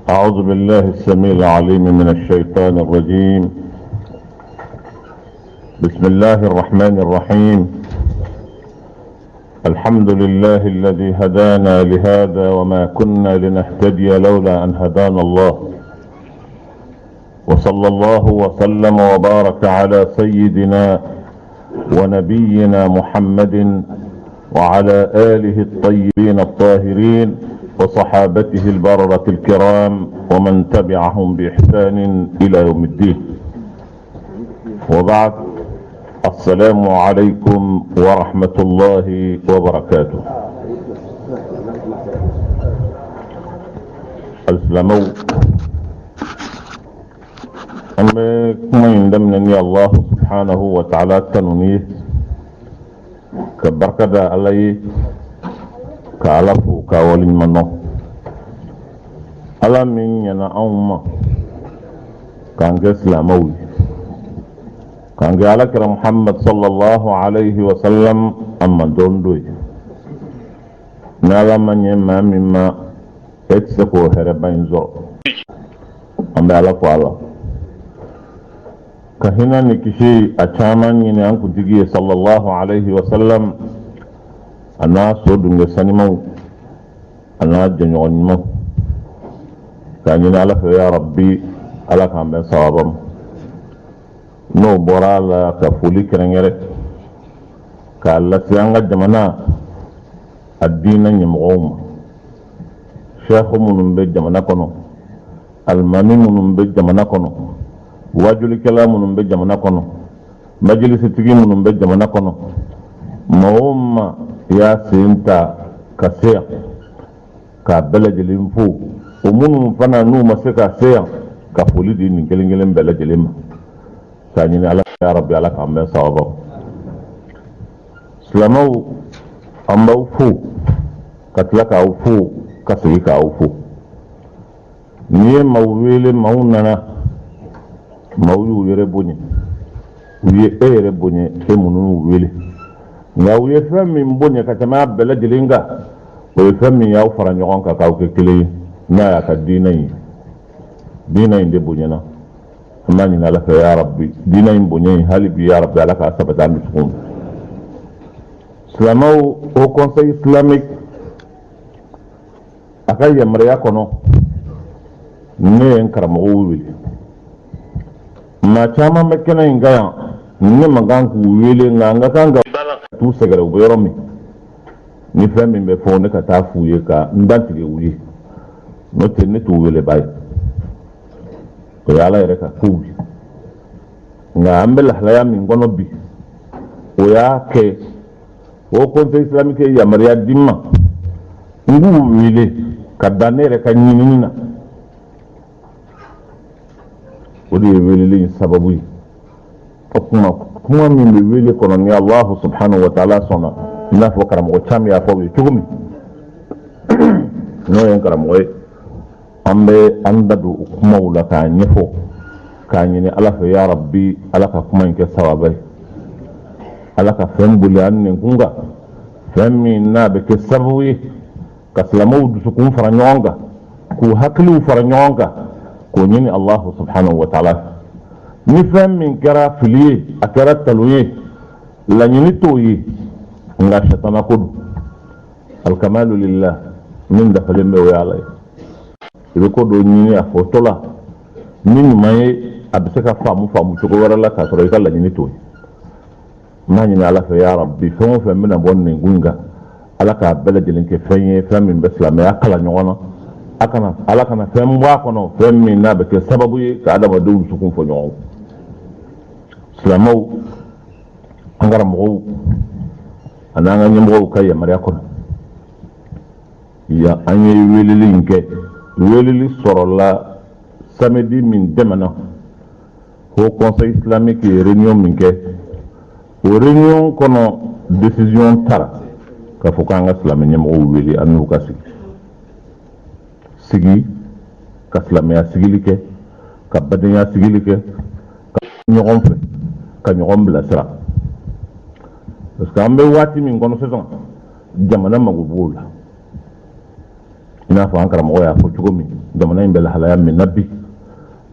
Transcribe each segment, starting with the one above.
أعوذ بالله السميع العليم من الشيطان الرجيم. بسم الله الرحمن الرحيم. الحمد لله الذي هدانا لهذا وما كنا لنهتدي لولا أن هدانا الله، وصلى الله وسلم وبارك على سيدنا ونبينا محمد وعلى آله الطيبين الطاهرين وصحابته البررة الكرام ومن تبعهم بإحسان إلى يوم الدين، وبعد. السلام عليكم ورحمة الله وبركاته. السلامو أما كما يندمنني الله سبحانه وتعالى تنونيه كبركة علي كالفو كاولين منو على من ينا أوما كان إسلاموي كان على محمد صلى الله عليه وسلم أما دوندوي نالا من يما مما يتسكو هربين زر أما على فعلا كهنا نكشي أتامان يني أنكو تجي صلى الله عليه وسلم أنا سودن سنمو أنا جنونمو كان ينالك يا ربي على كان بين صوابم no bora la ka foli kerengere ka la sianga jamana adina nyamgoma sheikh munum be jamana kono almami munum be jamana kono wajuli kala munum be jamana kono majlis tigi munum be jamana kono mawma ya sinta kasea ka belajelim fu o munum fana nu maseka sea ka foli di ni gelengelen belajelim tanyini ala ya rabbi ala kan ben sawaba islamau amba fu katla ka fu kasiri ka fu ni mawwele maunana mawu yere bonye uye ere bonye emunu wele nga uye fami mbonye katama bela jilinga uye fami ya ufara nyogon ka ka ukekele na ya ka dina inde bonye na mani na laka ya rabbi dina imbonye halibi ya rabbi alaka sabata misukun islamau au conseil islamique akay yamriya kono ne en karamo wili ma chama mekena ingaya ne maganku wili nga kanga tu segere ubeyoromi ni femi me fone ka tafuye ka ndantile wili no tenne tu wili bay ko yala yere ka kubi nga ambel halaya min gono bi o ya ke o conseil islamique ya maria dimma ngu wile ka danere ka nyinina o di wile li sababu yi kuma min be wile kono ni allah subhanahu wa ta'ala sona na fo karam ko cham ya fo bi tugumi no en karam ko ambe andadu kuma wula ka nyefo ka nyini ala fa ya rabbi ala ka kuma nke sawabai ala ka fembuli anne kunga femmi na be ke sabawi ka salamu du sukun fara nyonga ku haklu fara nyonga ko nyini allah subhanahu wa ta'ala ni femmi kara fili akara talwi la nyini toyi nga shatana kudu al kamalu lillah min da falembe wa alai ibe ko do nyini a fotola min may abisaka famu cogo wara la ka soro ikalla nyini to mani na ala fa ya rabbi fo fa mina bonne gunga ala ka bela jelinke fenye famin beslam ya kala nyona akana ala kana femwa kono femmi na be ke sababu yi ka adama do sukun fo nyon islamau angara mo ananga nyambo kay mariya kono ya anye welilinke welili sorola samedi min demana au conseil islamique et réunion minke au réunion kono décision tara ka fokanga islam nyamo weli anu ka sigi ka islam ya sigilike ka badanya sigilike ka nyogom fe ka nyogom bla sira parce que ambe wati min kono saison jamana magubula ina fa ankara mo ya fo cugo mi jamana in bɛ lahalaya min na bi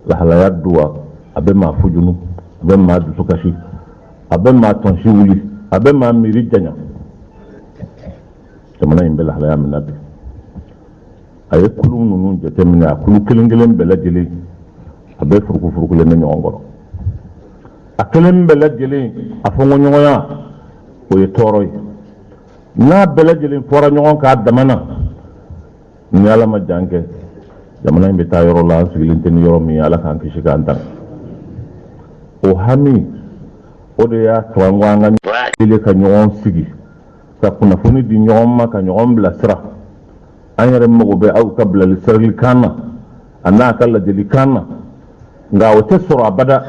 lahalaya duwa a bɛ maa fujunu a bɛ maa dusukasi a bɛ maa tɔnsi wuli a bɛ maa miiri janya jamana in bɛ lahalaya min na bi a ye kulu ninnu jateminɛ a kulu kelen kelen bɛɛ lajɛlen a bɛ furukufurukulen bɛ ɲɔgɔn kɔrɔ a kelen bɛɛ lajɛlen a fɔɲɔgɔnya o ye tɔɔrɔ ye n'a bɛɛ lajɛlen fɔra ɲɔgɔn k'a dama na ni ala ma jan kɛ jamana in bɛ taa yɔrɔ la an sigilen tɛ ni yɔrɔ min ye ala k'an kisi k'an tan o hami o de y'a to an ko an ka wele ka ɲɔgɔn sigi ka kunnafoni di ɲɔgɔn ma ka ɲɔgɔn bilasira an yɛrɛ mago bɛ aw ka bilasiralikan na a n'a ka ladilikan na nka o tɛ sɔrɔ abada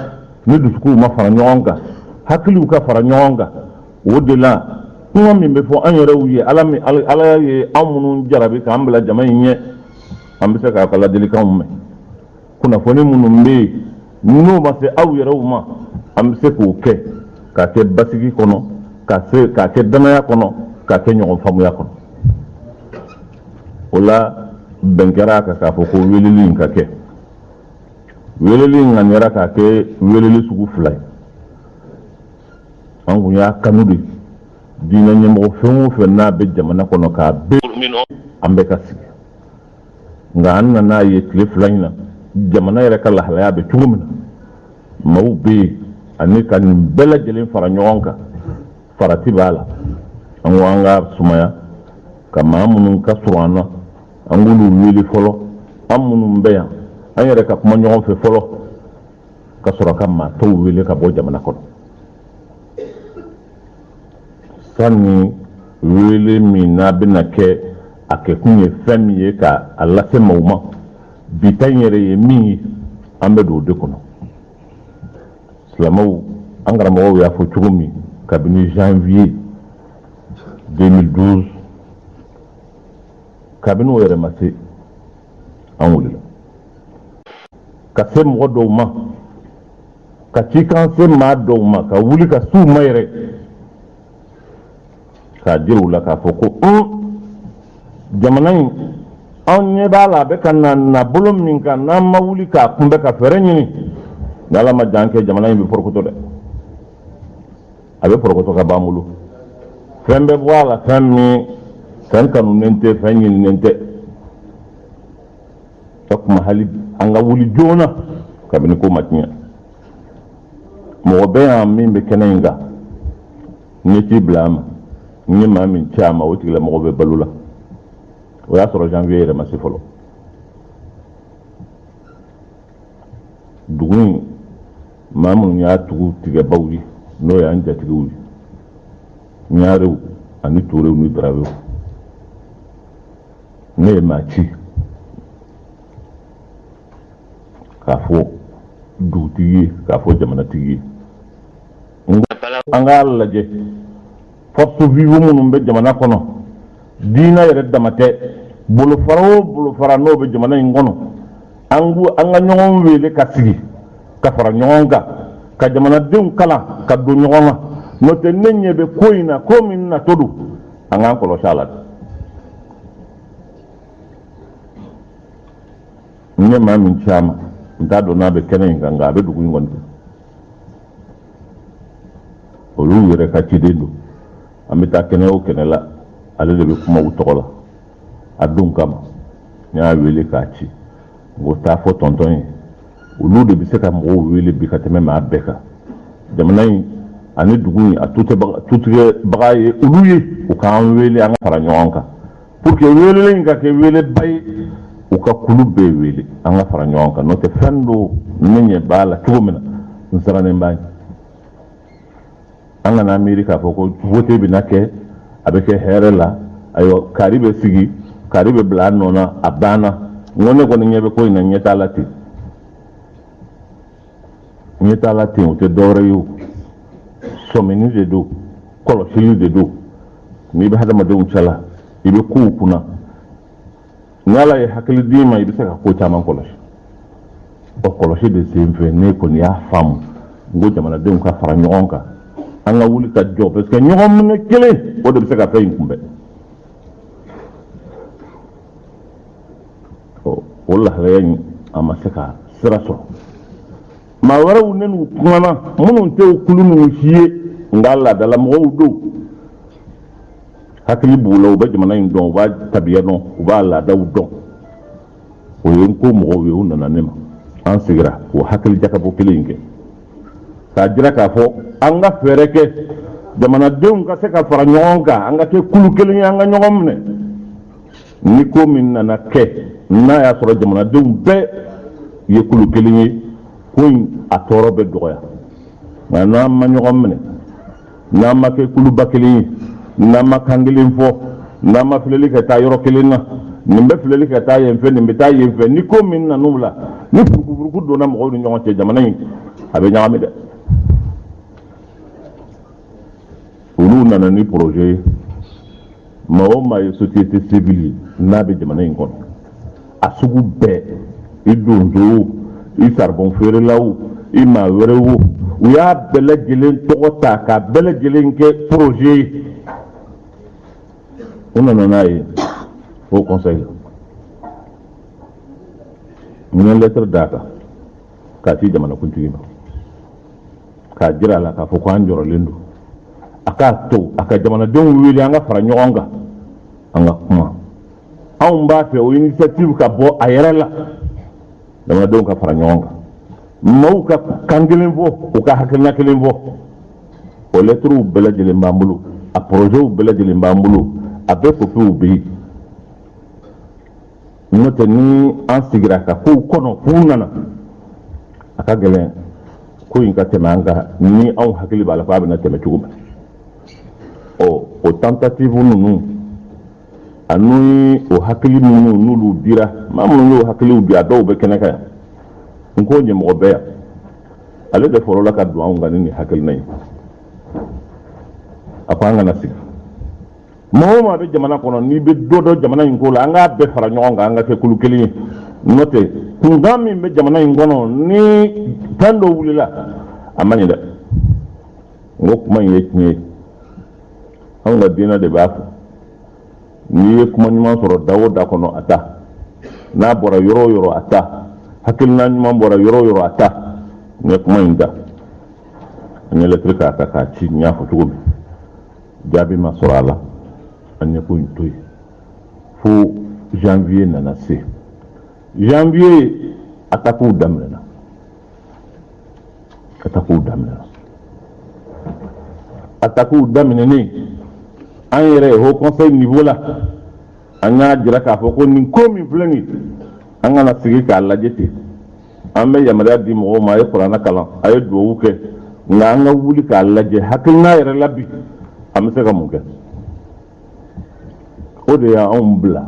ni dusukuw ma fara ɲɔgɔn kan hakiliw ka fara ɲɔgɔn kan o de la kuma min bɛ fɔ an yɛrɛw ye ala ye an minnu jarabi k'an bila jama in ɲɛ an bɛ se k'a ka ladilikanw mɛn kunnafoni minnu bɛ yen n'o ma se aw yɛrɛw ma an bɛ se k'o kɛ k'a kɛ basigi kɔnɔ k'a kɛ danaya kɔnɔ k'a kɛ ɲɔgɔn faamuya kɔnɔ o la bɛn kɛra a kan k'a fɔ ko weleli in ka kɛ weleli in ŋaniyara k'a kɛ weleli sugu fila ye an kun y'a kanu de diinɛ ɲɛmɔgɔ fɛn o fɛn n'a bɛ jamana kɔnɔ k'a bɛɛ an bɛ ka sigi nka an nan'a ye tile fila in na jamana yɛrɛ ka lahalaya bɛ cogo min na maaw bɛ yen ani ka nin bɛɛ lajɛlen fara ɲɔgɔn kan farati b'a la an ko an ka sumaya ka maa minnu ka surun an na an k'olu wele fɔlɔ an minnu bɛ yan an yɛrɛ ka kuma ɲɔgɔn fɛ fɔlɔ ka sɔrɔ ka maa tɔw wele ka bɔ jamana kɔnɔ sanni wele min n'a bɛna kɛ a kɛkun ye fɛn min ye ka a lase maaw ma bi ta in yɛrɛ ye min ye an bɛ don o de kɔnɔ silamɛw an karamɔgɔw y'a fɔ cogo min kabini janvier 2012 kabini o yɛrɛ ma se an wulila ka se mɔgɔ dɔw ma ka cikan se maa dɔw ma ka wuli ka s'u ma yɛrɛ k'a jira u la k'a fɔ ko jamana in an ɲɛ b'a la a bɛ ka na nabolo min kan n'an ma wuli k'a kunbɛ ka fɛɛrɛ ɲini ni ala ma jan kɛ jamana in bɛ forokoto dɛ a bɛ forokoto ka b'an bolo fɛn bɛ bɔ a la fɛn min fɛn kanunen tɛ fɛn ɲininen tɛ o tuma hali an ka wuli joona kabini ko ma tiɲɛ mɔgɔ bɛ yan min bɛ kɛnɛ in kan n ye ci bila a ma n ye maa min ci a ma o tigilamɔgɔ bɛ balo la o y'a sɔrɔ janvier yɛrɛ ma se fɔlɔ dugu in maa minnu y'a tugu tigɛbaw ye n'o y'an jatigiw ye ɲaarew ani turew ni darawew ne ye maa ci k'a fɔ dugutigi ye k'a fɔ jamanatigi ye an k'a lajɛ force vive minnu bɛ jamana kɔnɔ diinɛ yɛrɛ dama tɛ bolofara o bolofara n'o bɛ jamana in kɔnɔ an ka ɲɔgɔn wele ka sigi ka fara ɲɔgɔn kan ka jamanadenw kalan ka don ɲɔgɔn na n'o tɛ ne ɲɛ bɛ ko in na ko min na to don an k'an kɔlɔsi a la n ye maa min ci a ma n t'a dɔn n'a bɛ kɛnɛ in kan nka a bɛ dugu in kɔni olu yɛrɛ ka ciden don an bɛ taa kɛnɛ o kɛnɛ la ale de bɛ kuma u tɔgɔ la a don kama n y'a wele k'a ci n ko taa fɔ tɔntɔn ye olu de bɛ se ka mɔgɔw wele bi ka tɛmɛ maa bɛɛ kan jamana in ani dugu in a tutigɛbaga ye olu ye u k'an wele an ka fara ɲɔgɔn kan pour que welelen in ka kɛ weleba ye u ka kulu bɛɛ wele an ka fara ɲɔgɔn kan n'o tɛ fɛn dɔ ne ɲɛ b'a la cogo min na n sirannen b'a ye an kana miiri k'a fɔ ko vote bɛna kɛ a bɛ kɛ hɛrɛ la ayiwa kari bɛ sigi kari bɛ bila a nɔ na a banna n ko ne kɔni ɲɛ bɛ ko in na ɲɛ t'a la ten ɲɛ t'a la ten o tɛ dɔwɛrɛ ye o sɔmini de don kɔlɔsili de don n'i bɛ hadamadenw cɛla i bɛ kow kunna ni ala ye hakili d'i ma i bɛ se ka ko caman kɔlɔsi o kɔlɔsi de sen fɛ ne kɔni y'a faamu n ko jamanadenw ka fara ɲɔgɔn kan an ka wuli ka jɔ parce que ɲɔgɔn minɛ kelen o de bɛ se ka fɛn in kunbɛn wala hayan amasaka siraso ma waraw nenu kuma munun te kulunu hiye ngalla dala mawdo hakili bulo ba jamana indon ba tabiya non ba la dawdo o yen ko mo we unna nema an sigira o hakili jakabo kilinge ka jira ka fo anga fereke jamana deun ka se ka fara nyonga anga ke kulu kilin anga nyongomne ni ko min nana ke na ya soro jamana deun be ye kulu kilin ko a toro be doya na ma nyongomne na ma ke kulu bakilin na ma kangilin fo na ma fileli ka ta yoro kilin na nimbe fileli ka ta yen fe nimbe ta yen fe ni ko min na nula ni furuku do na mo nyongo te jamana yi abe nyame de ulu nana ni projet ma ye société civile na be jamana yi kon asugu be idundu i sarbon fere law i ma werewo u ya belegelen togota ka belegelen ke projet unana nayi au conseil une lettre data ka ci jamana kuntigi ka jira la ka fo ko an joro lendu aka to aka jamana don wili anga fara nyonga anga kuma an ba fe o initiative ka bo ayerela jamana don ka fara nyonga mau ka kangelen fo o ka hakilna kelen fo o lettre belajele mbambulu a projet belajele mbambulu a be ko fu bi note ni an sigira ka ko kono funana aka gelen ko in ka temanga ni an hakili bala fa bana teme tuguma o tentative nunu anu o hakili nunu nulu dira mamu yo hakili ubi ado be kenaka nko nye mo be ale de forola ka do an ngani ni hakili nay apanga na sig mo be jamana kono ni be dodo jamana ingola anga be fara nyonga anga ke kulu keli note kungami be jamana ingono ni tando wulila amani da ngok man yekni anga dina de bafu ni kuma nyuma soro dawo da kono ata na bora yoro ata hakil na nyuma bora yoro ata ne kuma inda ne letrika ka ci nya fotugo jabi ma sorala anya ko intoy fo janvier nana se janvier ataku damlena ataku damleni an yɛrɛ ho conseil niveau la an y'a jira k'a fɔ ko nin ko min filɛ nin an kana sigi k'a lajɛ ten an bɛ yamaruya di mɔgɔw ma a ye kuranna kalan a ye duwawu kɛ nka an ka wuli k'a lajɛ hakilina yɛrɛ la bi an bɛ se ka mun kɛ o de y'anw bila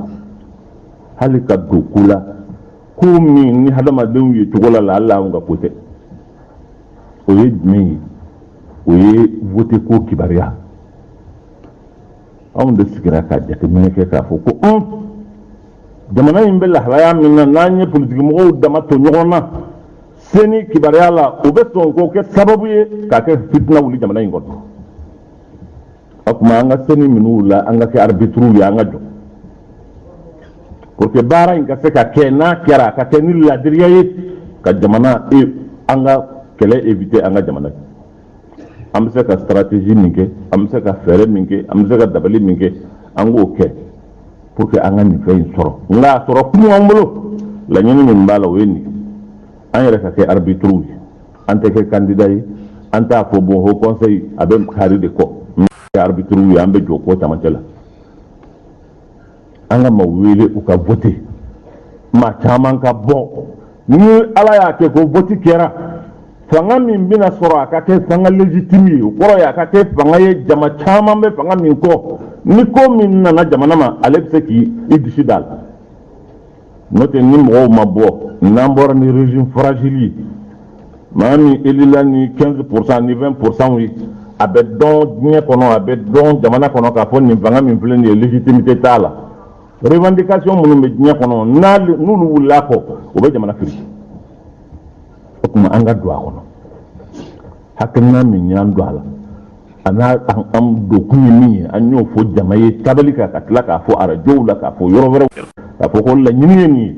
hali ka don ko la ko min ni hadamadenw ye cogo la hali anw ka ko tɛ o ye jumɛn ye o ye vote ko kibaruya anw de sigira ka jateminɛ kɛ k'a fɔ ko jamana in bɛ lahalaya min na n'an ye politiki mɔgɔw dama to ɲɔgɔn na seni kibaruya la o bɛ sɔn k'o kɛ sababu ye k'a kɛ fitina wuli jamana in kɔnɔ o tuma an ka seni minnu la an ka kɛ arbitre ye an ka jɔ pour que baara in ka se ka kɛ n'a kɛra ka kɛ ni ladiriya ye ka jamana an ka kɛlɛ éviter an ka jamana an bɛ se ka stratégie min kɛ an bɛ se ka fɛɛrɛ min kɛ an bɛ se ka dabali min kɛ an k'o kɛ pour que an ka nin fɛn in sɔrɔ nka a sɔrɔ kun b'an bolo laɲini min b'a la o ye nin an yɛrɛ ka kɛ arbitre ye an tɛ kɛ candidat ye an t'a fɔ bon haut conseil a bɛ kari de kɔ n kɛ arbitre ye an bɛ jɔ ko camancɛ la an ka ma wele u ka vote maa caman ka bɔ ni ala y'a kɛ ko vote kɛra fanga min bɛna sɔrɔ a ka kɛ fanga légitime ye o kɔrɔ ye a ka kɛ fanga ye jama caman bɛ fanga min kɔ ni ko min nana jamana ma ale bɛ se k'i disi da la n'o tɛ ni mɔgɔw ma bɔ n'an bɔra ni régime fragile ye maa min élila ni 15% ni 20% ye a bɛ dɔn diɲɛ kɔnɔ a bɛ dɔn jamana kɔnɔ k'a fɔ nin fanga min filɛ nin ye légitimité t'a la revendication minnu bɛ diɲɛ kɔnɔ n'olu wulila kɔ o bɛ jamana firi o tuma an ka don a kɔnɔ hakilina min y'an don a la a n'a an don kun ye min ye an y'o fɔ jama ye tabali kan ka tila k'a fɔ arajow la k'a fɔ yɔrɔ wɛrɛw k'a fɔ ko laɲini ye nin ye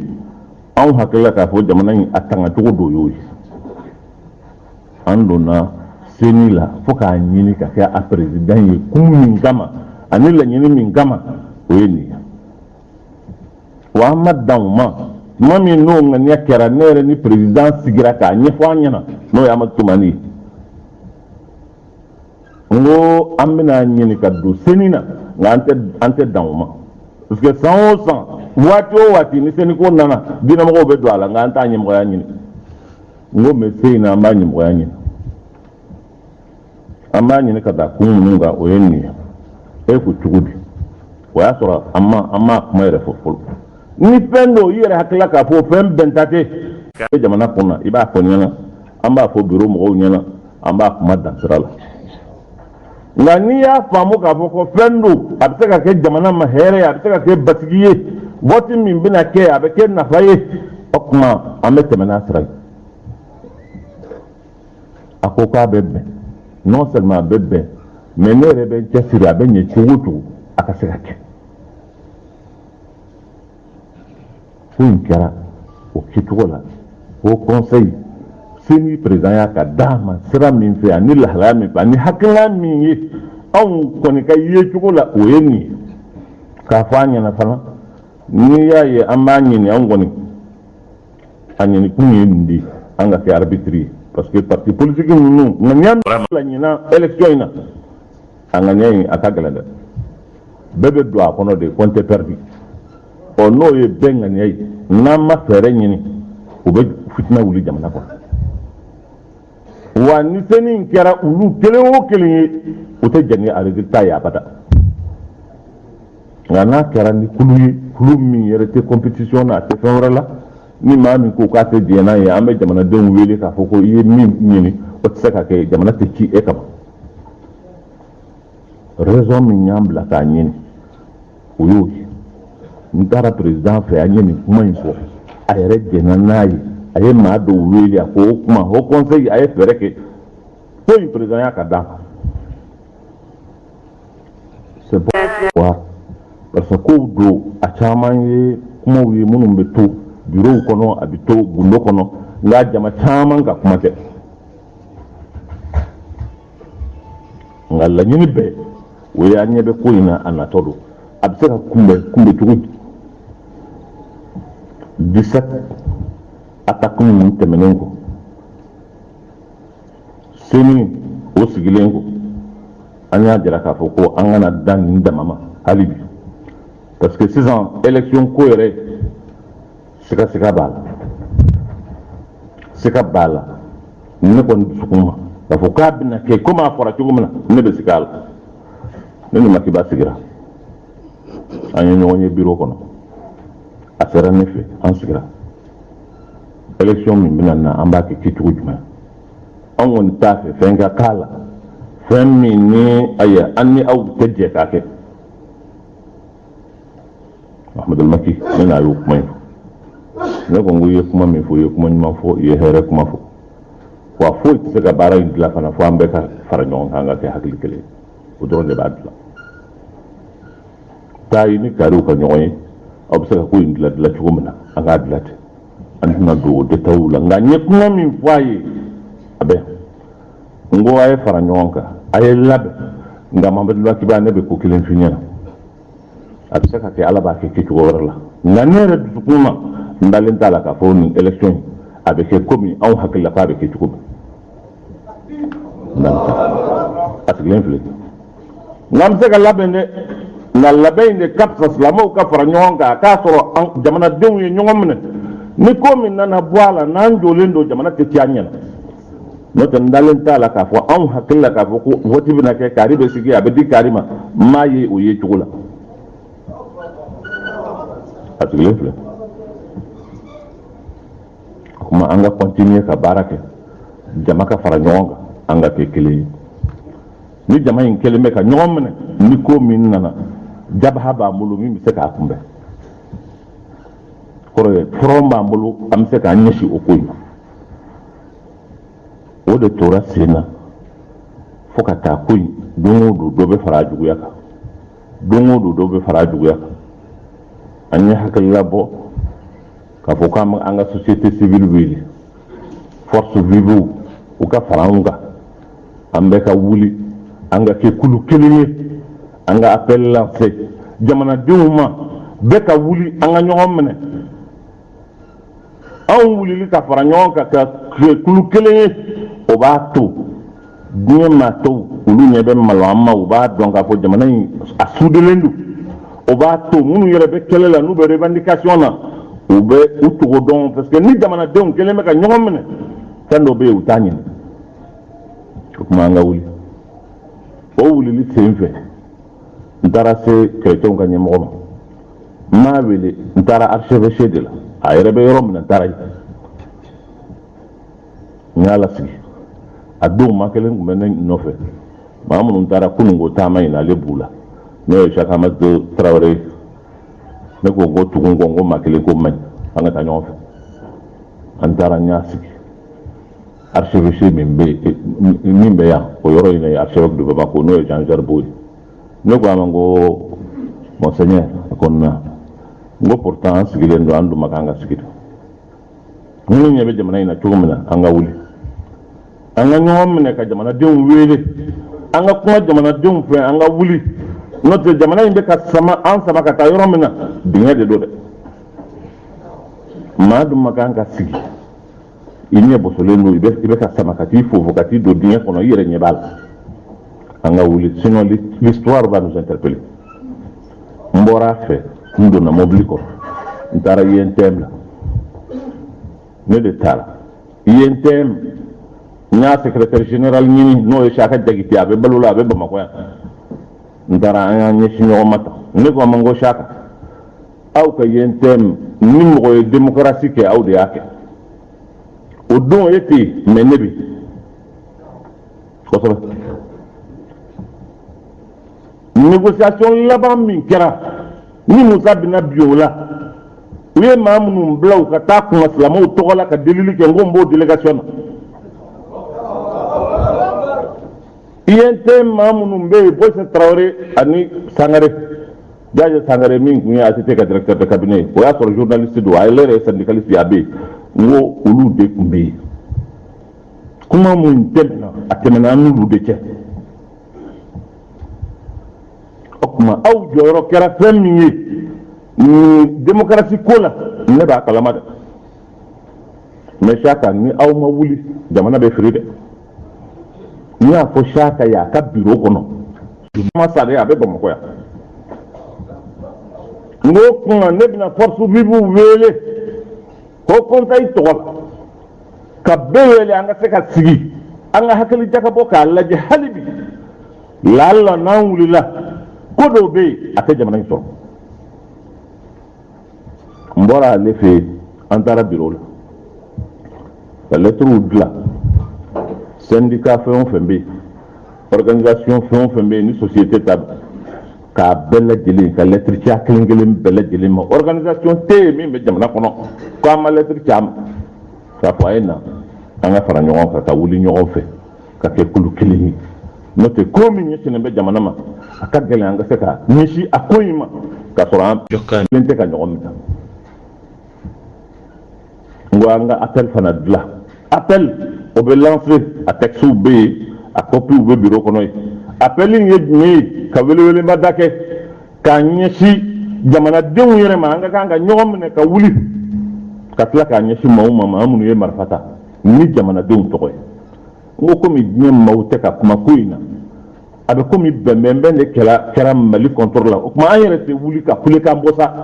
an hakila k'a fɔ jamana in a tanga cogo dɔ y'o ye an donna seni la fo k'a ɲini ka kɛ a président ye kun min kama ani laɲini min kama o ye nin ye wa an ma dan o ma tuma min n'o ŋaniya kɛra ne yɛrɛ ni président sigira k'a ɲɛfɔ an ɲɛna n'o ye Amadu Tumani ye n ko an bɛna ɲini ka don seni na nka an tɛ dan o ma parce que san o san waati o waati ni seniko nana diinɛmɔgɔw bɛ don a la nka an t'a ɲɛmɔgɔya ɲini n ko mɛ se in na an b'a ɲɛmɔgɔya ɲini an b'a ɲini ka taa kun minnu kan o ye nin ye e ko cogo di o y'a sɔrɔ an ma kuma yɛrɛ fɔ fɔlɔ ni fɛn dɔ i yɛrɛ hakilila k'a fɔ fɛn bɛnta tɛ e jamana kɔnɔ i b'a fɔ ɲɛna an b'a fɔ biro mɔgɔw ɲɛna an b'a kuma dan sira la nka n'i y'a faamu k'a fɔ ko fɛn don a bɛ se ka kɛ jamana ma hɛrɛ ye a bɛ se ka kɛ basigi ye vote min bɛna kɛ a bɛ kɛ nafa ye o tuma an bɛ tɛmɛ n'a sira ye a ko k'a bɛ bɛn non seulement a bɛ bɛn mais ne yɛrɛ bɛ n cɛsiri a bɛ ɲɛ cogo o cogo a ka se ka kɛ ko in kɛra o kɛcogo la o conseil seni président y'a ka d'a ma sira min fɛ ani lahalaya min fɛ ani hakilina min ye anw kɔni ka yecogo la o ye nin ye k'a fɔ an ɲɛna fana n'i y'a ye an b'a ɲini an kɔni a ɲini kun ye nin de ye an ka kɛ arbitre ye parce que parti politique ninnu ŋaniya la ɲina élection in na a ŋaniya in a ka gɛlɛn dɛ bɛɛ bɛ don a kɔnɔ de ko n tɛ perdu ɔ n'o ye bɛɛ ŋaniya ye n'an ma fɛɛrɛ ɲini o bɛ fitina wuli jamana kɔnɔ wa ni seni in kɛra olu kelen o kelen ye o tɛ jɛn ni a résultat ye abada nka n'a kɛra ni kulu ye kulu min yɛrɛ tɛ compétition na a tɛ fɛn wɛrɛ la ni maa min ko k'a tɛ diɲɛ n'a ye an bɛ jamanadenw wele k'a fɔ ko i ye min ɲini o tɛ se ka kɛ jamana tɛ ci e kama raison min y'an bila k'a ɲini o y'o ye n taara président fɛ an ye nin kuma in fɔ a yɛrɛ jɛnna n'a ye a ye maa dɔw wele a ko o kuma o conseil a ye fɛɛrɛ kɛ ko in président y'a ka d'a kan c'est pourquoi parce que kow don a caman ye kumaw ye minnu bɛ to bureau kɔnɔ a bɛ to gundo kɔnɔ nka jama caman ka kuma tɛ nka laɲini bɛɛ o ye an ɲɛ bɛ ko in na a natɔ don a bɛ se ka kunbɛ cogo di 17 attaques minnu tɛmɛnen kɔ seni o sigilen kɔ an y'a jira k'a fɔ ko an kana dan nin dama ma hali bi parce que sisan élection ko yɛrɛ siga b'a la siga b'a la ne kɔni dusukun ma k'a fɔ k'a bɛna kɛ komi a fɔra cogo min na ne bɛ sigi a la ne ni Makiba sigira an ye ɲɔgɔn ye bureau kɔnɔ a sera ne fɛ an sigira élection min bɛna na an b'a kɛ kɛcogo jumɛn an kɔni t'a fɛ fɛn ka k'a la fɛn min ni aya an ni aw tɛ jɛ k'a kɛ Ahmadu Maki ne n'a y'o kuma in fɔ ne ko n ko i ye kuma min fɔ i ye kuma ɲuman fɔ i ye hɛrɛ kuma fɔ wa foyi tɛ se ka baara in dilan fana fo an bɛɛ ka fara ɲɔgɔn kan an ka kɛ hakili kelen o dɔrɔn de b'a dilan taa i ni kariw ka ɲɔgɔn ye aw bɛ se ka ko in dilan cogo min na an k'a dilan ten an tɛna don o détails la nka n ye kuma min fɔ a ye a bɛ n ko a ye fara ɲɔgɔn kan a ye labɛn nka Mamadu Makiba ne bɛ ko kelen f'i ɲɛna a bɛ se ka kɛ ala b'a kɛ kɛcogo wɛrɛ la nka ne yɛrɛ dusukun ma n dalen t'a la k'a fɔ nin élection in a bɛ kɛ komi anw hakili la k'a bɛ kɛ cogo min a sigilen filɛ nka an bɛ se ka labɛn dɛ nka labɛn in de ka fisa silamɛw ka fara ɲɔgɔn kan k'a sɔrɔ jamanadenw ye ɲɔgɔn minɛ ni ko min nana bɔ a la n'an jɔlen don jamana tɛ ci an ɲɛna n'o tɛ n dalen t'a la k'a fɔ anw hakili la k'a fɔ ko vote bɛna kɛ kari bɛ sigi a bɛ di kari ma n m'a ye o ye cogo la a sigilen filɛ kuma an ka continuer ka baara kɛ jama ka fara ɲɔgɔn kan an ka kɛ kelen ye ni jama in kelen bɛ ka ɲɔgɔn minɛ ni ko min nana jabaha b'an bolo min bɛ se k'a kunbɛn kɔrɔ ye front b'an bolo an bɛ se k'an ɲɛsin o ko in ma o de tora sen na fo ka taa ko in don o don dɔ bɛ fara a juguya kan don o don dɔ bɛ fara a juguya kan an ye hakilila bɔ k'a fɔ k'an ka société civile wele force vive u ka fara anw kan an bɛ ka wuli an ka kɛ kulu kelen ye an ka appel lancé jamanadenw ma bɛɛ ka wuli an ka ɲɔgɔn minɛ anw wulili ka fara ɲɔgɔn kan ka kɛ kulu kelen ye o b'a to diɲɛ maa tɔw olu ɲɛ bɛ malo an ma u b'a dɔn k'a fɔ jamana in a sudelen don o b'a to minnu yɛrɛ bɛ kɛlɛ la n'u bɛ revendication na u bɛ u togo dɔn parce que ni jamanadenw kelen bɛ ka ɲɔgɔn minɛ fɛn dɔ bɛ yen u t'a ɲini o tuma an ka wuli o wulili sen fɛ n taara se chrétienw ka ɲɛmɔgɔ ma n m'a wele n taara archevêché de la a yɛrɛ bɛ yɔrɔ min na n taara yen n y'a lasigi a don maa kelen tun bɛ ne nɔfɛ maa minnu taara kununko taama in na ale b'u la n'o ye Cheikh Amadou Traoré ne ko n ko tugun ko n ko maa kelen ko man ɲi an ka taa ɲɔgɔn fɛ an taara n y'a sigi archevêché min bɛ yan o yɔrɔ in ye archevêque de Bamako n'o ye Jean Jarboe ne ko a ma n ko monseigneur a ko na n ko pourtant an sigilen don an dun ma k'an ka sigi minnu ɲɛ bɛ jamana in na cogo min na an ka wuli an ka ɲɔgɔn minɛ ka jamanadenw wele an ka kuma jamanadenw fɛ an ka wuli n'o tɛ jamana in bɛ ka sama an sama ka taa yɔrɔ min na dingɛ de don dɛ maa dun ma k'an ka sigi i ɲɛ bɔsɔlen don i bɛ ka sama ka t'i fofo ka t'i don dingɛ kɔnɔ i yɛrɛ ɲɛ b'a la an ka wuli sinon l'histoire va nous interpeller n bɔra a fɛ n donna mobili kɔrɔ n taara INTM la ne de taara INTM n y'a secrétaire général ɲini n'o ye Saka Jagite a bɛ balo la a bɛ Bamakɔ yan n taara an y'an ɲɛsin ɲɔgɔn ma tan ne ko a ma n ko Saka aw ka INTM ni mɔgɔ ye démocratie kɛ aw de y'a kɛ o don e tɛ yen mais ne bɛ kosɛbɛ négociation laban min kɛra ni Musa bɛna bi o la u ye maa minnu bila u ka taa kuma silamɛw tɔgɔ la ka delili kɛ n ko n b'o délégation na INTM maa minnu bɛ yen Boyce Traoré ani Sangare Jaje Sangare min tun ye ATT ka directeur de cabinet o y'a sɔrɔ journaliste don a ye yɛrɛ ye syndicaliste ye a bɛ yen n ko olu de tun bɛ yen kuma min tɛmɛna a tɛmɛna an n'olu de cɛ o tuma aw jɔyɔrɔ kɛra fɛn min ye nin démocratie ko la ne b'a kalama dɛ mais Saka ni aw ma wuli jamana bɛ firi dɛ n y'a fɔ Saka ye a ka bureau kɔnɔ ma sa dɛ a bɛ Bamakɔ yan n ko kuma ne bɛna force vive wele ko conseil tɔgɔ la ka bɛɛ wele an ka se ka sigi an ka hakili jakabɔ k'a lajɛ hali bi lalla n'an wulila ko dɔw bɛ yen a tɛ jamana in sɔrɔ n bɔra ale fɛ yen an taara bureau la ka lettres dilan syndicat fɛn o fɛn bɛ yen organisation fɛn o fɛn bɛ yen ni société ta k'a bɛɛ lajɛlen ka lettre ci a kelen kelen bɛɛ lajɛlen ma organisation tɛ yen min bɛ jamana kɔnɔ ko an ma lettre ci a ma k'a fɔ a ye na an ka fara ɲɔgɔn kan ka wuli ɲɔgɔn fɛ ka kɛ kulu kelen ye n'o tɛ ko min ɲɛsinnen bɛ jamana ma a ka gɛlɛn an ka se ka ɲɛsin a ko in ma k'a sɔrɔ an kelen tɛ ka ɲɔgɔn minɛ n ko an ka appel fana dilan appel o bɛ lancer a textes bɛ yen a copies bɛ bureau kɔnɔ yen appel in ye jumɛn ye ka welewelemada da kɛ k'a ɲɛsin jamanadenw yɛrɛ ma an ka kan ka ɲɔgɔn minɛ ka wuli ka tila k'a ɲɛsin maaw ma maa minnu ye marifa ta ni jamanadenw tɔgɔ ye n ko komi diɲɛ maaw tɛ ka kuma ko in na a bɛ komi bɛnbɛnbɛn de kɛra Mali contrôle la o tuma an yɛrɛ tɛ wuli ka kulekan bɔ sa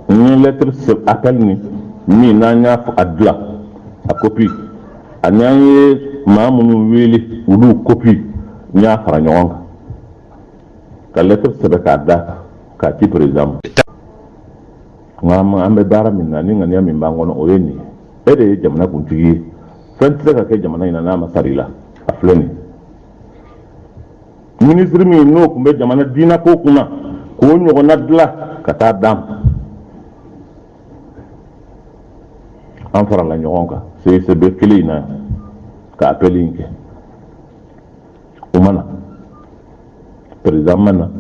n ye lettre appel min n'an y'a a dilan a copie ani an ye maa minnu wele olu copie n y'a fara ɲɔgɔn kan ka lettre sɛbɛn k'a da k'a ci président ma an bɛ baara min na ni ŋaniya min b'an kɔnɔ o ye nin ye e de ye jamana kuntigi ye fɛn tɛ se ka kɛ jamana in na n'a ma sara i la a filɛ nin ministre min n'o tun bɛ jamana diinako kunna k'o ɲɔgɔnna dilan ka taa d'an ma an farala ɲɔgɔn kan CSB kelen in na ka appel in kɛ o ma na président ma na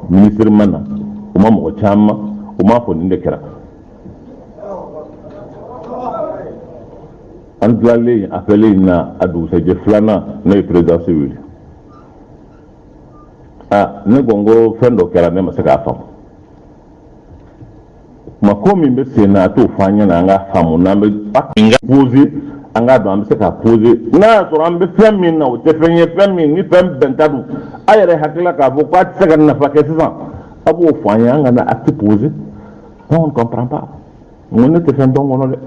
ministre ma na u ma mɔgɔ caman u m'a fɔ nin de kɛra an tilalen appelé na a dugusɛjɛ filanan ne ye présidence wele ne ko n ko fɛn dɔ kɛra ne ma se k'a faamu kuma ko min bɛ sen na a t'o fɔ an ɲɛna an k'a faamu n'an bɛ poser an k'a dɔn an bɛ se k'a poser n'a y'a sɔrɔ an bɛ fɛn min na o tɛ fɛn ye fɛn min ni fɛn bɛnta don a yɛrɛ hakilila k'a fɔ k'a tɛ se ka nafa kɛ sisan a b'o fɔ an ye an kana acte poser on ne comprend pas n ko ne tɛ fɛn dɔn kɔnɔ dɛ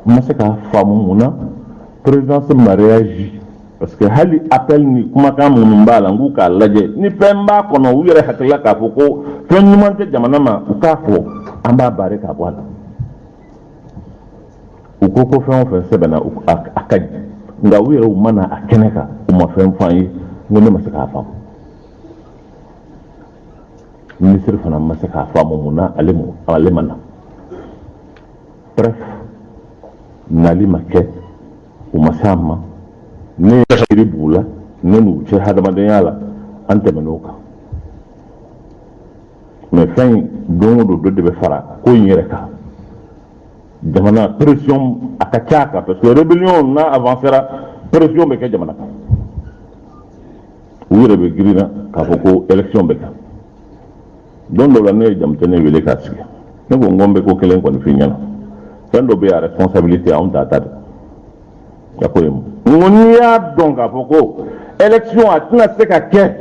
n ma se k'a faamu mun na présidence ma réagi parce que hali appel ni kumakan minnu b'a la n k'u k'a lajɛ ni fɛn b'a kɔnɔ u yɛrɛ hakilila k'a fɔ ko fɛn ɲuman tɛ jamana ma u k'a fɔ an b'a baare k'a bɔ a la u ko fɛn o fɛn sɛbɛnna a ka ɲi nka u yɛrɛ u mana a kɛnɛ kan u ma fɛn fɔ an ye n ko ne ma se k'a faamu ministre fana ma se k'a faamu mun na ale ma na bref nali ma kɛ u ma s'a ma ne yɛrɛ b'u la ne n'u cɛ hadamadenya la an tɛmɛn'o kan mais fɛn in don o don dɔ de bɛ fara ko in yɛrɛ kan jamana pression a ka ca a kan parce que rébellion n'a avancera pression bɛ kɛ jamana kan u yɛrɛ bɛ girinna k'a fɔ ko élection bɛ kɛ don dɔ la ne ye jamuntɛnɛ wele k'a sigi ne ko n ko n bɛ ko kelen kɔni f'i ɲɛna fɛn dɔ bɛ yen a responsabilité anw t'a ta de a ko ye mun n ko n'i y'a dɔn k'a fɔ ko élection a tɛna se ka kɛ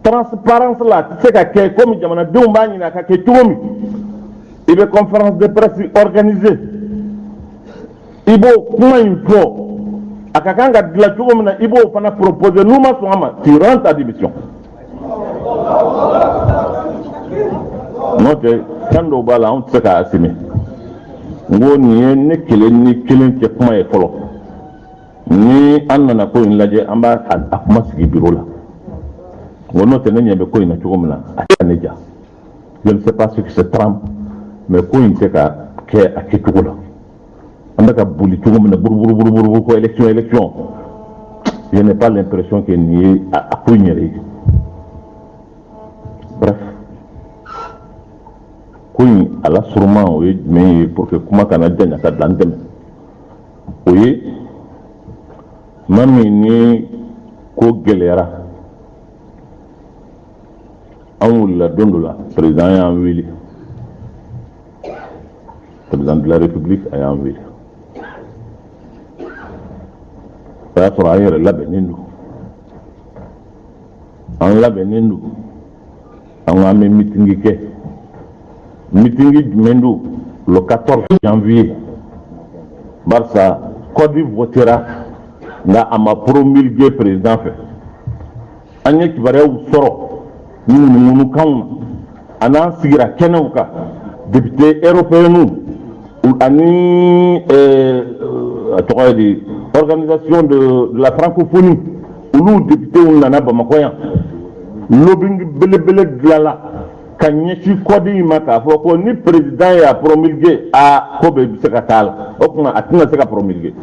transparence la a tɛ se ka kɛ komi jamanadenw b'a ɲini a ka kɛ cogo min i bɛ conférence de presse organiser i b'o kuma in fɔ a ka kan ka dilan cogo min na i b'o fana proposer n'u ma sɔn a ma tu rends ta démission n'o tɛ fɛn dɔw b'a la anw tɛ se k'a assumer n ko nin ye ne kelen ni kelen cɛ kuma ye fɔlɔ ni an nana ko in lajɛ an b'a a kuma sigi bureau la n ko n'o tɛ ne ɲɛ bɛ ko in na cogo min na a tɛ ne ja je ne sais pas ce qui se trame mais ko in tɛ ka kɛ a kɛcogo la an bɛ ka boli cogo min na buruburu ko élection je n'ai pas l'impression que nin ye a ko in yɛrɛ ye bref ko in a la surunman o ye jumɛn ye pour que kuma kana janya ka bila n tɛmɛ o ye maa min ni ko gɛlɛyara an wulila don dɔ la président y'an wele président de la république a y'an wele o y'a sɔrɔ an yɛrɛ labɛnnen don an labɛnnen don an ko an bɛ mitingi kɛ mitingi jumɛn don le 14 janvier barisa code votera nka a ma promulguer président fɛ an ye kibaruyaw sɔrɔ ŋunuŋunukanw na a n'an sigira kɛnɛw kan député européens ani a tɔgɔ ye di organisation de la francophonie olu députés nana bamakɔ yan lobbying belebele dilanla ka ɲɛsin code in ma k'a fɔ ko ni président y'a promulguer ko bɛ se ka k'a la o tuma a tɛna se ka promulguer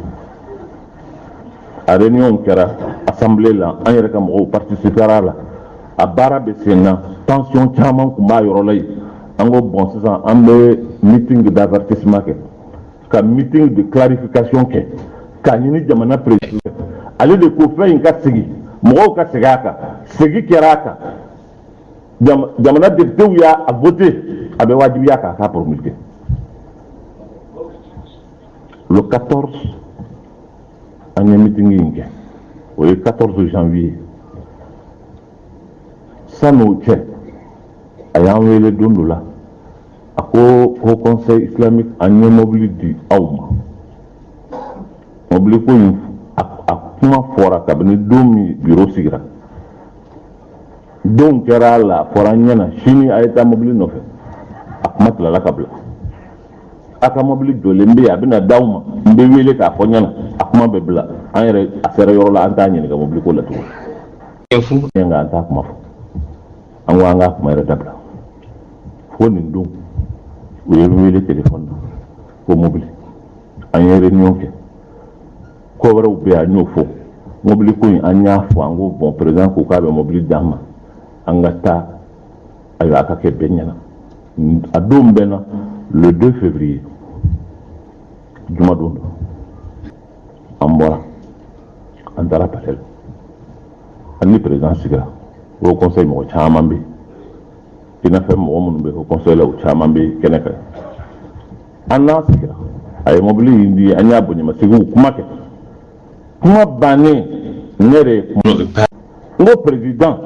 a réunion kɛra assemblée la an yɛrɛ ka mɔgɔw participera la a baara bɛ sen na tension caman tun b'a yɔrɔ la yen an ko bon sisan an bɛ meeting d'avertissement kɛ ka meeting de clarification kɛ k'a ɲini jamana président ale de ko fɛn in ka sigi mɔgɔw ka segin a kan segi kɛra a kan jamana députés y'a voté a bɛ wajibiya k'a ka promulguer le 14 an ye meeting in kɛ o ye 14 janvier san'o cɛ a y'an wele don dɔ la a ko au conseil islamique an ye mobili di aw ma mobili ko in a kuma fɔra kabini don min bureau sigira don kɛra a la a fɔra an ɲɛna sini a ye taa mobili nɔfɛ a kuma tilala ka bila a ka mobili jɔlen bɛ yen a bɛna d'aw ma n bɛ wele k'a fɔ ɲɛna a kuma bɛ bila an yɛrɛ a sera yɔrɔ la an t'a ɲininka mobili ko la tugun nka an t'a kuma fɔ an ko an k'a kuma yɛrɛ dabila fo nin don u ye wele téléphone na ko mobili an ye réunion kɛ ko wɛrɛw bɛ yen an y'o fɔ mobili ko in an y'a fɔ an ko bon président ko k'a bɛ mobili d'an ma an ka taa ayiwa a ka kɛ bɛɛ ɲɛna a don bɛɛ na le 2 février jumadon don an bɔra an taara palais an ni président sigira o conseil mɔgɔ caman bɛ yen i n'a fɔ mɔgɔ minnu bɛ o conseil la o caman bɛ kɛnɛ kan an n'a sigira a ye mobili in di an y'a bonyamasegin kuma kɛ kuma bannen ne yɛrɛ ye kuma n ko président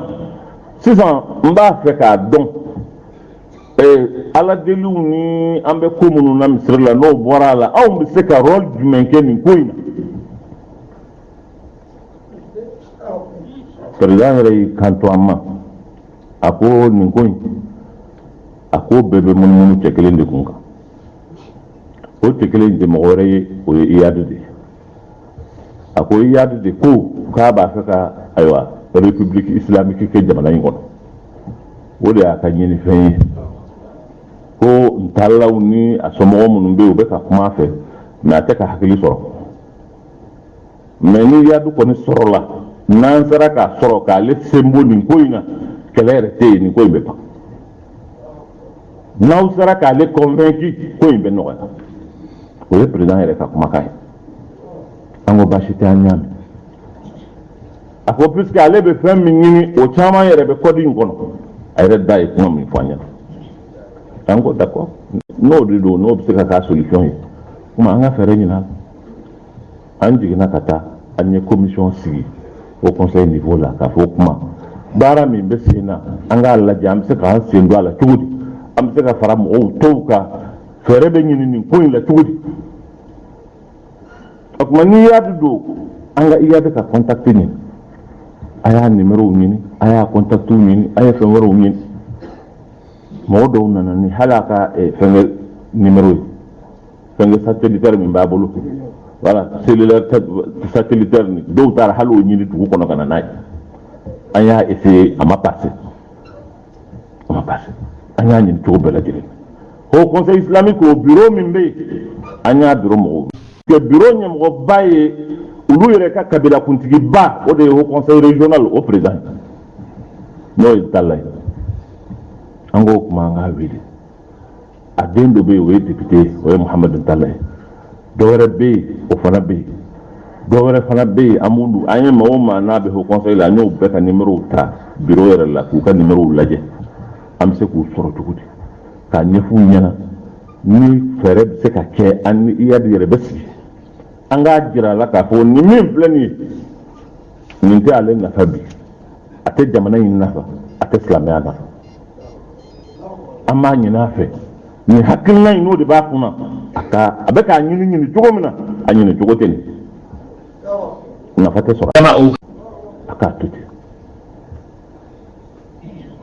sisan n b'a fɛ k'a dɔn ala deliw ni an bɛ ko minnu na misiri la n'o bɔra a la anw bɛ se ka rôle jumɛn kɛ nin ko in na président yɛrɛ y'i kanto an ma a ko nin ko in a ko bɛɛ bɛ munumunu cɛ kelen de kun kan o cɛ kelen tɛ mɔgɔ wɛrɛ ye o ye iyadi de ye a ko iyadi de ko k'a b'a fɛ ka ayiwa république islamique kɛ jamana in kɔnɔ o de y'a ka ɲinifɛn ye ko ntalaw ni a somɔgɔ minnu bɛ yen u bɛ ka kuma a fɛ mɛ a tɛ ka hakili sɔrɔ mɛ ni iyadi kɔni sɔrɔla n'an sera k'a sɔrɔ k'ale senbɔ nin ko in na kɛlɛ yɛrɛ tɛ yen nin ko in bɛ ban n'aw sera k'ale convaincu ko in bɛ nɔgɔya o ye président yɛrɛ ka kumakan ye an ko baasi tɛ an ɲa mɛn a ko puisque ale bɛ fɛn min ɲini o caman yɛrɛ bɛ kɔdi in kɔnɔ a yɛrɛ da ye kuma min fɔ an ɲɛna an ko d'accord n'o de don n'o bɛ se ka k'a solution ye kuma an ka fɛɛrɛ ɲini a la an jiginna ka taa an ye commission sigi au conseil niveau la k'a fɔ kuma baara min bɛ sen na an k'a lajɛ an bɛ se k'an sen don a la cogo di an bɛ se ka fara mɔgɔw tɔw kan fɛɛrɛ bɛ ɲini nin ko in la cogo di o tuma n'i y'a don an ka iyadi ka contacter ɲini a y'a numéro ɲini a y'a contacter ɲini a ye fɛn wɛrɛw ɲini mɔgɔ dɔw nana ni hali a ka fɛnkɛ numéro ye fɛnkɛ satellitaire min b'a bolo voilà cellulaire satellitaire ni dɔw taara hali o ɲini dugu kɔnɔ ka na n'a ye an y'a essayer a ma passer an y'a ɲini cogo bɛɛ lajɛlen o conseil islamique o bureau min bɛ yen an y'a bureau mɔgɔw que bureau ɲɛmɔgɔba ye olu yɛrɛ ka kabilakuntigiba o de ye o conseil régional o président n'o ye Talla ye an k'o kuma an k'a wele a den dɔ bɛ yen o ye député o ye Muhamadu Talla ye dɔwɛrɛ bɛ yen o fana bɛ yen dɔwɛrɛ fana bɛ yen an b'olu an ye maa o maa n'a bɛ o conseil la an y'o bɛɛ ka numéro ta bureau yɛrɛ la k'u ka numéro lajɛ an bɛ se k'u sɔrɔ cogo di k'a ɲɛf'u ɲɛna ni fɛɛrɛ bɛ se ka kɛ an ni iyadi yɛrɛ bɛ sigi an k'a jira a la k'a fɔ nin min filɛ nin ye nin tɛ ale nafa bi a tɛ jamana in nafa a tɛ silamɛya nafa an b'a ɲini a fɛ nin hakilina in n'o de b'a kunna a bɛ k'a ɲini cogo min na a ɲini cogo tɛ nin nafa tɛ sɔrɔ a k'a to ten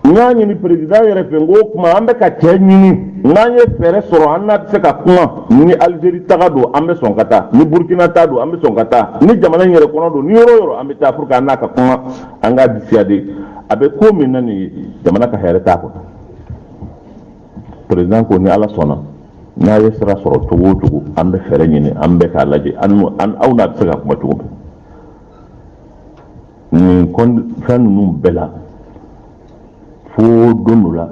n y'a ɲini président yɛrɛ fɛ n ko kuma an bɛ ka cɛ ɲini n'an ye fɛɛrɛ sɔrɔ an n'a bɛ se ka kuma ni Algérie taga don an bɛ sɔn ka taa ni Burkina ta don an bɛ sɔn ka taa ni jamana in yɛrɛ kɔnɔ don ni yɔrɔ o yɔrɔ an bɛ taa pour que an n'a ka kuma an k'a dissuader a bɛ ko min na nin ye jamana ka hɛrɛ t'a kɔnɔ président ko ni Ala sɔnna n'a ye sira sɔrɔ cogo o cogo an bɛ fɛɛrɛ ɲini an bɛ k'a lajɛ aw n'a bɛ se ka kuma cogo min nin fɛn ninnu bɛɛ la fo don dɔ la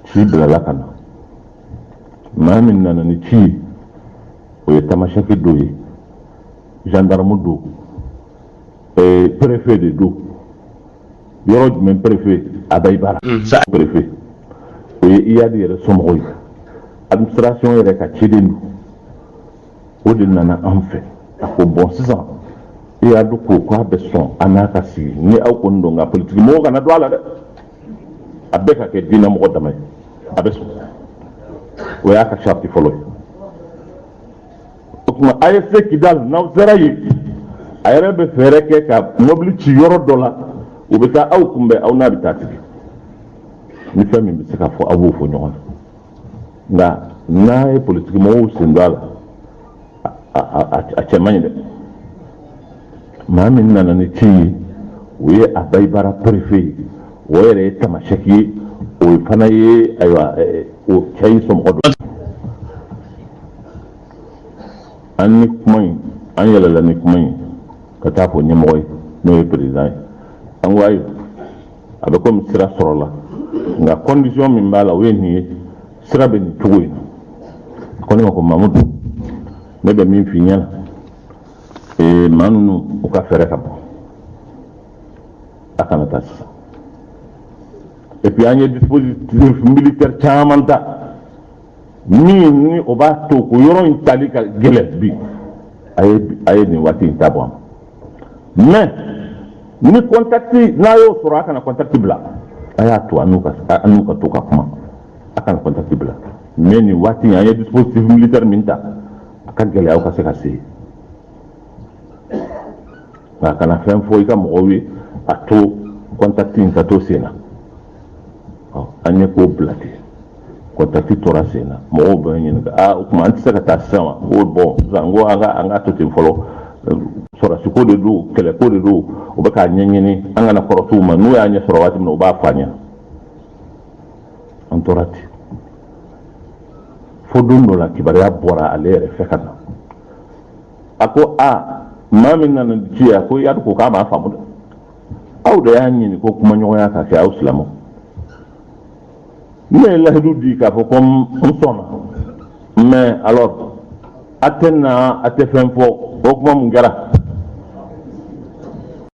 ci bilala ka na maa min nana ni ci ye o ye tamasɛki dɔ ye gendarme don préfet de don yɔrɔ jumɛn préfet Abayibara préfet o ye iyadi yɛrɛ somɔgɔw ye administration yɛrɛ ka ciden don o de nana an fɛ a ko bon sisan iyadi ko k'a bɛ sɔn an n'a ka sigi ni aw kɔni don nka politique mɔgɔw kana don a la dɛ a bɛɛ ka kɛ diinɛ mɔgɔ dama ye a bɛ sɔn o y'a ka charte fɔlɔ ye o tuma AFC Kidal n'aw sera yen a yɛrɛ bɛ fɛɛrɛ kɛ ka mobili ci yɔrɔ dɔ la u bɛ taa aw kunbɛn aw n'a bɛ taa sigi ni fɛn min bɛ se ka fɔ aw b'o fɔ ɲɔgɔn na nka n'a ye politique mɔgɔw sen don a la a cɛ man ɲi dɛ maa min nana ni ci ye o ye Abayibara préfet ye o yɛrɛ ye tamasɛki ye o fana ye ayiwa o cɛ in somɔgɔ dɔ an ni kuma in an yɛlɛla ni kuma in ka taa fɔ ɲɛmɔgɔ ye n'o ye président ye an ko ayiwa a bɛ komi sira sɔrɔla nga condition min b'a la o ye nin ye sira bɛ nin cogo in na ko ne ma ko Mamudu ne bɛ min f'i ɲɛna maa ninnu u ka fɛɛrɛ ka bɔ a kana taa sisan et puis an ye dispositif militaire caman ta min ni o b'a to ko yɔrɔ in tali ka gɛlɛn bi a ye nin waati in ta bɔ a ma mais ni contact n'a y'o sɔrɔ a kana contact bila a y'a to an n'u ka to ka kuma a kana contact bila mais nin waati in an ye dispositif militaire min ta a ka gɛlɛya aw ka se ka se nka kana fɛn fɔ i ka mɔgɔw ye a to contact in ka to sen na an ye k'o bila ten contact tora sen na mɔgɔw bɛ ɲininka o tuma an tɛ se ka taa sisan wa ko bon sisan ko an ka to ten fɔlɔ sɔrɔsi ko de don kɛlɛ ko de don u bɛ k'a ɲɛɲini an kana kɔrɔt'u ma n'u y'a ɲɛ sɔrɔ waati min na u b'a fɔ an ɲɛna an tora ten fo don dɔ la kibaruya bɔra ale yɛrɛ fɛ ka na a ko maa min nana ci yan ko yari ko k'a b'a faamu dɛ aw de y'a ɲini ko kumaɲɔgɔnya ka kɛ aw silamɛw ne ye lahidu di k'a fɔ ko n sɔnna mais alors a tɛ na a tɛ fɛn fɔ o kuma mun kɛra